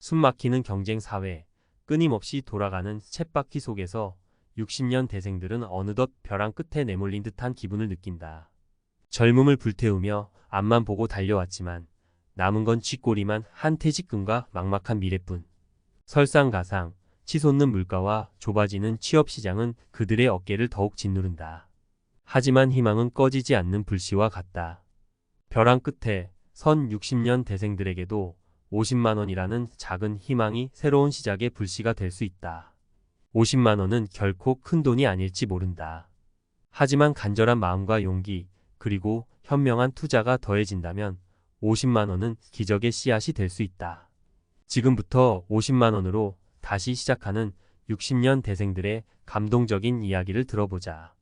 숨막히는 경쟁 사회, 끊임없이 돌아가는 쳇바퀴 속에서 60년 대생들은 어느덧 벼랑 끝에 내몰린 듯한 기분을 느낀다. 젊음을 불태우며 앞만 보고 달려왔지만 남은 건 쥐꼬리만 한 퇴직금과 막막한 미래뿐. 설상가상, 치솟는 물가와 좁아지는 취업시장은 그들의 어깨를 더욱 짓누른다. 하지만 희망은 꺼지지 않는 불씨와 같다. 벼랑 끝에 선 60년 대생들에게도 50만 원이라는 작은 희망이 새로운 시작의 불씨가 될 수 있다. 50만 원은 결코 큰 돈이 아닐지 모른다. 하지만 간절한 마음과 용기, 그리고 현명한 투자가 더해진다면 50만 원은 기적의 씨앗이 될 수 있다. 지금부터 50만 원으로 다시 시작하는 60년 대생들의 감동적인 이야기를 들어보자.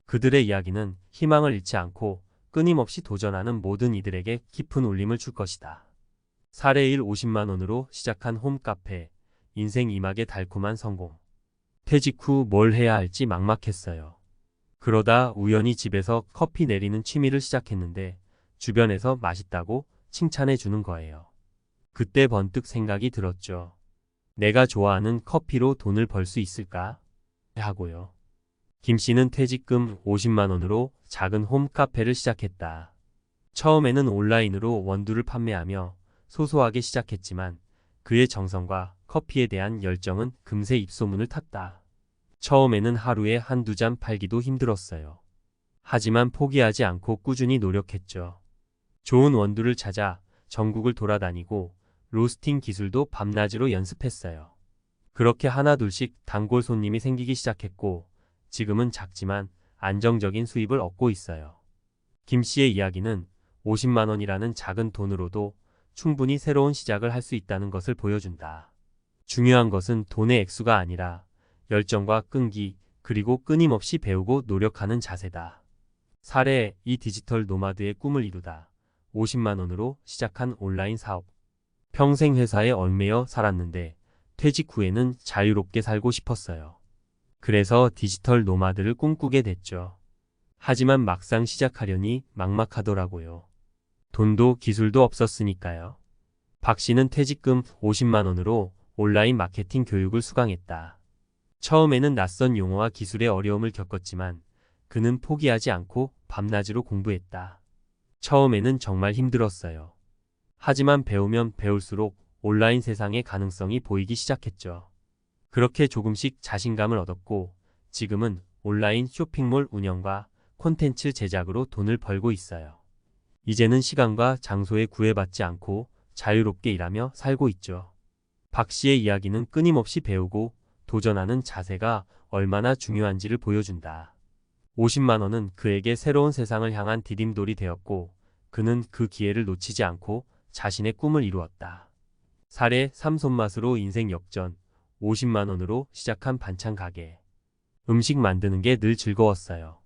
그들의 이야기는 희망을 잃지 않고 끊임없이 도전하는 모든 이들에게 깊은 울림을 줄 것이다. 사례 1 50만 원으로 시작한 홈카페, 인생 2막의 달콤한 성공. 퇴직 후 뭘 해야 할지 막막했어요. 그러다 우연히 집에서 커피 내리는 취미를 시작했는데 주변에서 맛있다고 칭찬해 주는 거예요. 그때 번뜩 생각이 들었죠. 내가 좋아하는 커피로 돈을 벌 수 있을까? 하고요. 김 씨는 퇴직금 50만 원으로 작은 홈카페를 시작했다. 처음에는 온라인으로 원두를 판매하며 소소하게 시작했지만 그의 정성과 커피에 대한 열정은 금세 입소문을 탔다. 처음에는 하루에 한두 잔 팔기도 힘들었어요. 하지만 포기하지 않고 꾸준히 노력했죠. 좋은 원두를 찾아 전국을 돌아다니고 로스팅 기술도 밤낮으로 연습했어요. 그렇게 하나둘씩 단골 손님이 생기기 시작했고 지금은 작지만 안정적인 수입을 얻고 있어요. 김 씨의 이야기는 50만 원이라는 작은 돈으로도 충분히 새로운 시작을 할 수 있다는 것을 보여준다. 중요한 것은 돈의 액수가 아니라 열정과 끈기, 그리고 끊임없이 배우고 노력하는 자세다. 사례 2 디지털 노마드의 꿈을 이루다. 50만 원으로 시작한 온라인 사업. 평생 회사에 얽매여 살았는데 퇴직 후에는 자유롭게 살고 싶었어요. 그래서 디지털 노마드를 꿈꾸게 됐죠. 하지만 막상 시작하려니 막막하더라고요. 돈도 기술도 없었으니까요. 박 씨는 퇴직금 50만 원으로 온라인 마케팅 교육을 수강했다. 처음에는 낯선 용어와 기술의 어려움을 겪었지만 그는 포기하지 않고 밤낮으로 공부했다. 처음에는 정말 힘들었어요. 하지만 배우면 배울수록 온라인 세상의 가능성이 보이기 시작했죠. 그렇게 조금씩 자신감을 얻었고 지금은 온라인 쇼핑몰 운영과 콘텐츠 제작으로 돈을 벌고 있어요. 이제는 시간과 장소에 구애받지 않고 자유롭게 일하며 살고 있죠. 박 씨의 이야기는 끊임없이 배우고 도전하는 자세가 얼마나 중요한지를 보여준다. 50만 원은 그에게 새로운 세상을 향한 디딤돌이 되었고 그는 그 기회를 놓치지 않고 자신의 꿈을 이루었다. 사례 3 손맛으로 인생 역전. 50만 원으로 시작한 반찬 가게. 음식 만드는 게 늘 즐거웠어요.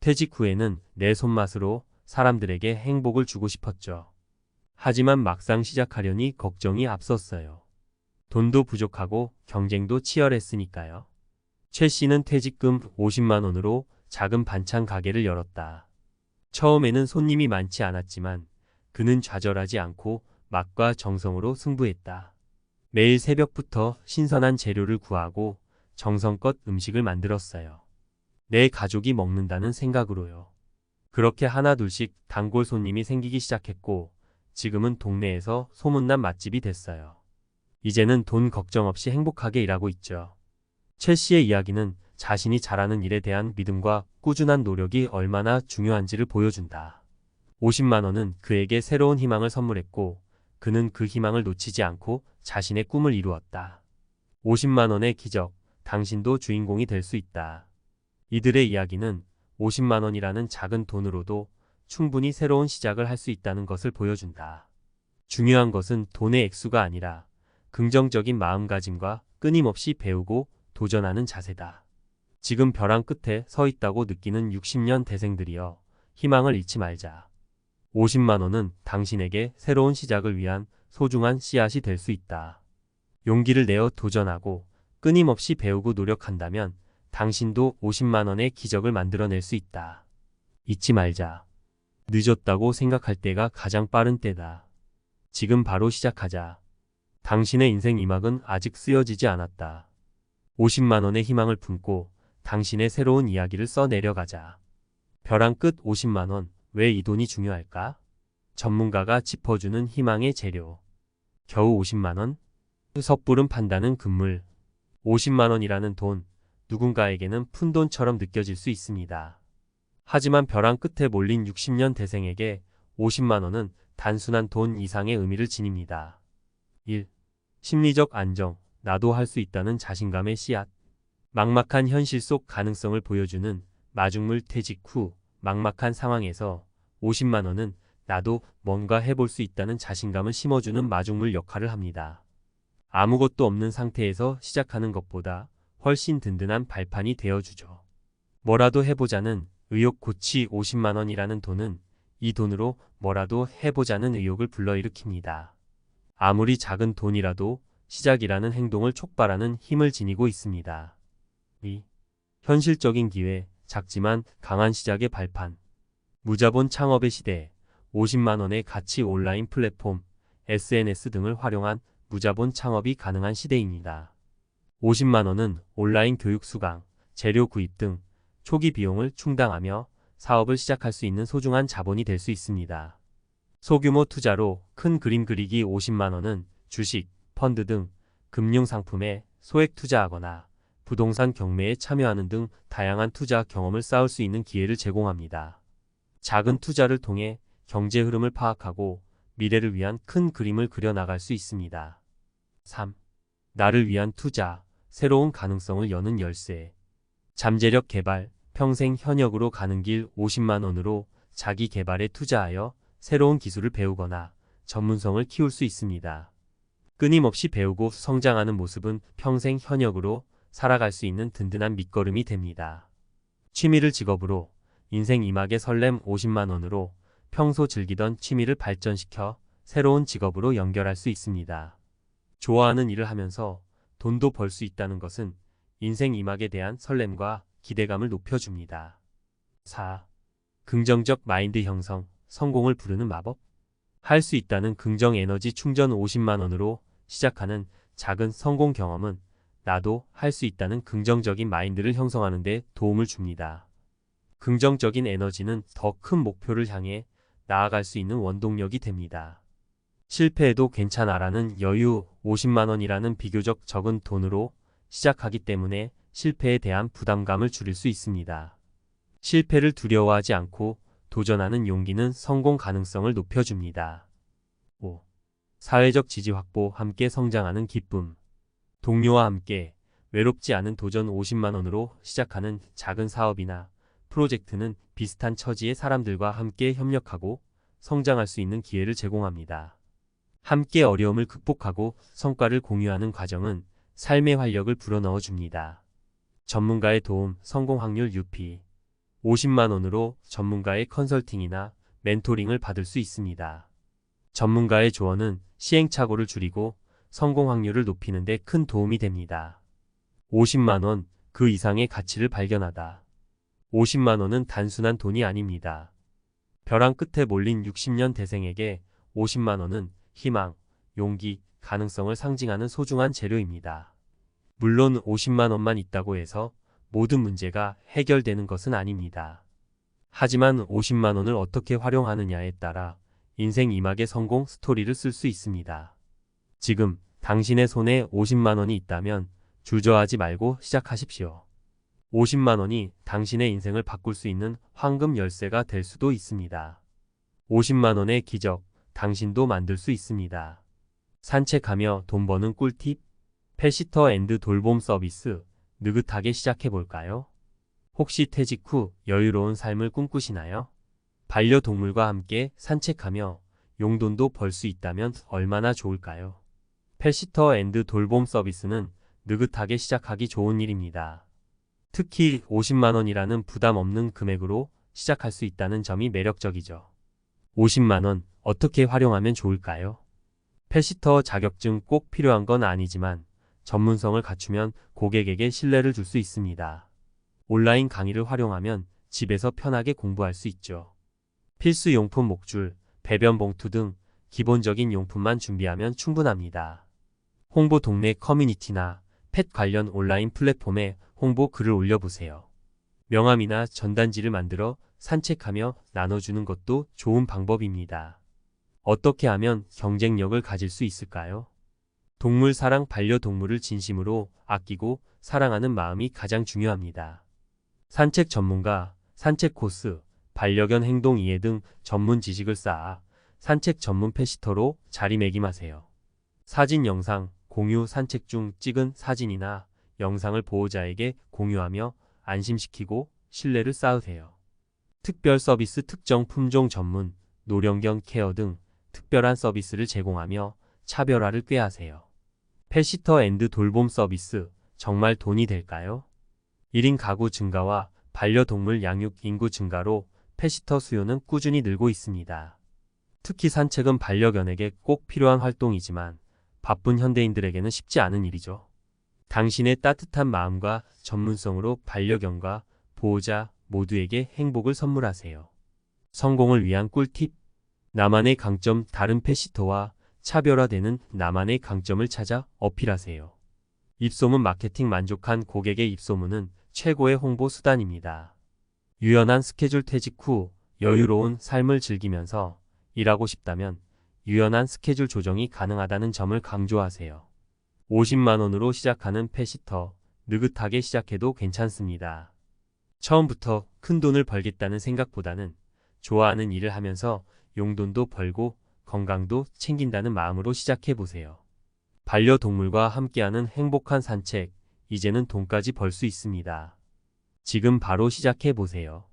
퇴직 후에는 내 손맛으로 사람들에게 행복을 주고 싶었죠. 하지만 막상 시작하려니 걱정이 앞섰어요. 돈도 부족하고 경쟁도 치열했으니까요. 최 씨는 퇴직금 50만 원으로 작은 반찬 가게를 열었다. 처음에는 손님이 많지 않았지만 그는 좌절하지 않고 맛과 정성으로 승부했다. 매일 새벽부터 신선한 재료를 구하고 정성껏 음식을 만들었어요. 내 가족이 먹는다는 생각으로요. 그렇게 하나둘씩 단골 손님이 생기기 시작했고 지금은 동네에서 소문난 맛집이 됐어요. 이제는 돈 걱정 없이 행복하게 일하고 있죠. 최 씨의 이야기는 자신이 잘하는 일에 대한 믿음과 꾸준한 노력이 얼마나 중요한지를 보여준다. 50만 원은 그에게 새로운 희망을 선물했고 그는 그 희망을 놓치지 않고 자신의 꿈을 이루었다. 50만 원의 기적, 당신도 주인공이 될 수 있다. 이들의 이야기는 50만 원이라는 작은 돈으로도 충분히 새로운 시작을 할 수 있다는 것을 보여준다. 중요한 것은 돈의 액수가 아니라 긍정적인 마음가짐과 끊임없이 배우고 도전하는 자세다. 지금 벼랑 끝에 서 있다고 느끼는 60년 대생들이여, 희망을 잃지 말자. 50만 원은 당신에게 새로운 시작을 위한 소중한 씨앗이 될 수 있다. 용기를 내어 도전하고 끊임없이 배우고 노력한다면 당신도 50만 원의 기적을 만들어낼 수 있다. 잊지 말자. 늦었다고 생각할 때가 가장 빠른 때다. 지금 바로 시작하자. 당신의 인생 이막은 아직 쓰여지지 않았다. 50만 원의 희망을 품고 당신의 새로운 이야기를 써 내려가자. 벼랑 끝 50만 원, 왜 이 돈이 중요할까? 전문가가 짚어주는 희망의 재료. 겨우 50만 원? 섣부른 판단은 금물. 50만 원이라는 돈, 누군가에게는 푼돈처럼 느껴질 수 있습니다. 하지만 벼랑 끝에 몰린 60년 대생에게 50만 원은 단순한 돈 이상의 의미를 지닙니다. 1. 심리적 안정, 나도 할 수 있다는 자신감의 씨앗. 막막한 현실 속 가능성을 보여주는 마중물 퇴직 후 막막한 상황에서 50만 원은 나도 뭔가 해볼 수 있다는 자신감을 심어주는 마중물 역할을 합니다. 아무것도 없는 상태에서 시작하는 것보다 훨씬 든든한 발판이 되어주죠. 뭐라도 해보자는 의욕 고치 50만 원이라는 돈은 이 돈으로 뭐라도 해보자는 의욕을 불러일으킵니다. 아무리 작은 돈이라도 시작이라는 행동을 촉발하는 힘을 지니고 있습니다. 2. 현실적인 기회, 작지만 강한 시작의 발판. 무자본 창업의 시대, 50만 원의 가치 온라인 플랫폼, SNS 등을 활용한 무자본 창업이 가능한 시대입니다. 50만 원은 온라인 교육 수강, 재료 구입 등 초기 비용을 충당하며 사업을 시작할 수 있는 소중한 자본이 될 수 있습니다. 소규모 투자로 큰 그림 그리기 50만 원은 주식, 펀드 등 금융상품에 소액 투자하거나 부동산 경매에 참여하는 등 다양한 투자 경험을 쌓을 수 있는 기회를 제공합니다. 작은 투자를 통해 경제 흐름을 파악하고 미래를 위한 큰 그림을 그려나갈 수 있습니다. 3. 나를 위한 투자, 새로운 가능성을 여는 열쇠. 잠재력 개발, 평생 현역으로 가는 길 50만 원으로 자기 개발에 투자하여 새로운 기술을 배우거나 전문성을 키울 수 있습니다. 끊임없이 배우고 성장하는 모습은 평생 현역으로 살아갈 수 있는 든든한 밑거름이 됩니다. 취미를 직업으로 인생 이막의 설렘 50만 원으로 평소 즐기던 취미를 발전시켜 새로운 직업으로 연결할 수 있습니다. 좋아하는 일을 하면서 돈도 벌 수 있다는 것은 인생 이막에 대한 설렘과 기대감을 높여줍니다. 4. 긍정적 마인드 형성, 성공을 부르는 마법. 할 수 있다는 긍정 에너지 충전 50만 원으로 시작하는 작은 성공 경험은 나도 할 수 있다는 긍정적인 마인드를 형성하는 데 도움을 줍니다. 긍정적인 에너지는 더 큰 목표를 향해 나아갈 수 있는 원동력이 됩니다. 실패해도 괜찮아라는 여유 50만 원이라는 비교적 적은 돈으로 시작하기 때문에 실패에 대한 부담감을 줄일 수 있습니다. 실패를 두려워하지 않고 도전하는 용기는 성공 가능성을 높여줍니다. 5. 사회적 지지 확보, 함께 성장하는 기쁨. 동료와 함께 외롭지 않은 도전 50만 원으로 시작하는 작은 사업이나 프로젝트는 비슷한 처지의 사람들과 함께 협력하고 성장할 수 있는 기회를 제공합니다. 함께 어려움을 극복하고 성과를 공유하는 과정은 삶의 활력을 불어넣어 줍니다. 전문가의 도움, 성공 확률 UP. 50만 원으로 전문가의 컨설팅이나 멘토링을 받을 수 있습니다. 전문가의 조언은 시행착오를 줄이고 성공 확률을 높이는 데 큰 도움이 됩니다. 50만 원, 그 이상의 가치를 발견하다. 50만 원은 단순한 돈이 아닙니다. 벼랑 끝에 몰린 60년 대생에게 50만 원은 희망, 용기, 가능성을 상징하는 소중한 재료입니다. 물론 50만 원만 있다고 해서 모든 문제가 해결되는 것은 아닙니다. 하지만 50만 원을 어떻게 활용하느냐에 따라 인생 이막의 성공 스토리를 쓸 수 있습니다. 지금 당신의 손에 50만 원이 있다면 주저하지 말고 시작하십시오. 50만 원이 당신의 인생을 바꿀 수 있는 황금 열쇠가 될 수도 있습니다. 50만 원의 기적, 당신도 만들 수 있습니다. 산책하며 돈 버는 꿀팁, 펫시터 앤드 돌봄 서비스, 느긋하게 시작해볼까요? 혹시 퇴직 후 여유로운 삶을 꿈꾸시나요? 반려동물과 함께 산책하며 용돈도 벌 수 있다면 얼마나 좋을까요? 펫시터 앤드 돌봄 서비스는 느긋하게 시작하기 좋은 일입니다. 특히 50만 원이라는 부담 없는 금액으로 시작할 수 있다는 점이 매력적이죠. 50만 원 어떻게 활용하면 좋을까요? 펫시터 자격증 꼭 필요한 건 아니지만 전문성을 갖추면 고객에게 신뢰를 줄 수 있습니다. 온라인 강의를 활용하면 집에서 편하게 공부할 수 있죠. 필수 용품 목줄, 배변 봉투 등 기본적인 용품만 준비하면 충분합니다. 홍보 동네 커뮤니티나 펫 관련 온라인 플랫폼에 홍보 글을 올려보세요. 명함이나 전단지를 만들어 산책하며 나눠주는 것도 좋은 방법입니다. 어떻게 하면 경쟁력을 가질 수 있을까요? 동물 사랑, 반려동물을 진심으로 아끼고 사랑하는 마음이 가장 중요합니다. 산책 전문가, 산책 코스, 반려견 행동 이해 등 전문 지식을 쌓아 산책 전문 펫시터로 자리매김하세요. 사진, 영상, 공유, 산책 중 찍은 사진이나 영상을 보호자에게 공유하며 안심시키고 신뢰를 쌓으세요. 특별 서비스, 특정 품종 전문, 노령견 케어 등 특별한 서비스를 제공하며 차별화를 꾀하세요. 펫시터 앤드 돌봄 서비스, 정말 돈이 될까요? 1인 가구 증가와 반려동물 양육 인구 증가로 펫시터 수요는 꾸준히 늘고 있습니다. 특히 산책은 반려견에게 꼭 필요한 활동이지만 바쁜 현대인들에게는 쉽지 않은 일이죠. 당신의 따뜻한 마음과 전문성으로 반려견과 보호자 모두에게 행복을 선물하세요. 성공을 위한 꿀팁. 나만의 강점, 다른 펫시터와 차별화되는 나만의 강점을 찾아 어필하세요. 입소문 마케팅. 만족한 고객의 입소문은 최고의 홍보 수단입니다. 유연한 스케줄. 퇴직 후 여유로운 삶을 즐기면서 일하고 싶다면 유연한 스케줄 조정이 가능하다는 점을 강조하세요. 50만 원으로 시작하는 펫시터, 느긋하게 시작해도 괜찮습니다. 처음부터 큰 돈을 벌겠다는 생각보다는 좋아하는 일을 하면서 용돈도 벌고 건강도 챙긴다는 마음으로 시작해보세요. 반려동물과 함께하는 행복한 산책, 이제는 돈까지 벌 수 있습니다. 지금 바로 시작해보세요.